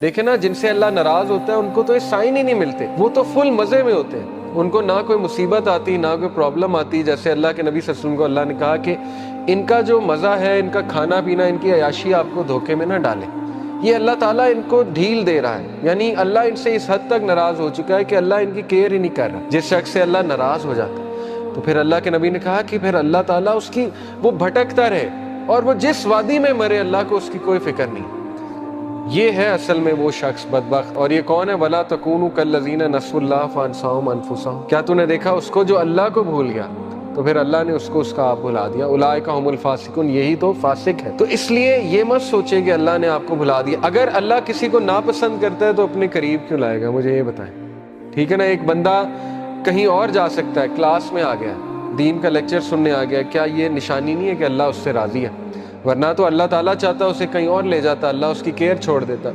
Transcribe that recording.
دیکھیں نا، جن سے اللہ ناراض ہوتا ہے ان کو تو یہ سائن ہی نہیں ملتے، وہ تو فل مزے میں ہوتے ہیں، ان کو نہ کوئی مصیبت آتی نہ کوئی پرابلم آتی. جیسے اللہ کے نبی صلی اللہ علیہ وسلم کو اللہ نے کہا کہ ان کا جو مزہ ہے، ان کا کھانا پینا، ان کی عیاشی آپ کو دھوکے میں نہ ڈالے. یہ اللہ تعالیٰ ان کو ڈھیل دے رہا ہے، یعنی اللہ ان سے اس حد تک ناراض ہو چکا ہے کہ اللہ ان کی کیئر ہی نہیں کر رہا. جس شخص سے اللہ ناراض ہو جاتا ہے تو پھر اللہ کے نبی نے کہا کہ پھر اللہ تعالیٰ اس کی وہ بھٹکتا رہے اور وہ جس وادی میں مرے اللہ کو اس کی کوئی فکر نہیں. یہ ہے اصل میں وہ شخص بدبخت. اور یہ کون ہے؟ وَلَا تَكُونُوا كَالَّذِينَ نَسُوا اللَّهَ فَأَنسَاهُمْ أَنفُسَهُمْ. کیا تو نے دیکھا اس کو جو اللہ کو بھول گیا تو پھر اللہ نے اس کو اس کا آپ بھلا دیا. اولئک هم الفاسقون، یہی تو فاسق ہے. تو اس لیے یہ مت سوچے کہ اللہ نے آپ کو بھلا دیا. اگر اللہ کسی کو ناپسند کرتا ہے تو اپنے قریب کیوں لائے گا؟ مجھے یہ بتائیں. ٹھیک ہے نا، ایک بندہ کہیں اور جا سکتا ہے، کلاس میں آ گیا، دین کا لیکچر سننے آ گیا، کیا یہ نشانی نہیں ہے کہ اللہ اس سے راضی ہے؟ ورنہ تو اللہ تعالیٰ چاہتا اسے کہیں اور لے جاتا، اللہ اس کی کیئر چھوڑ دیتا.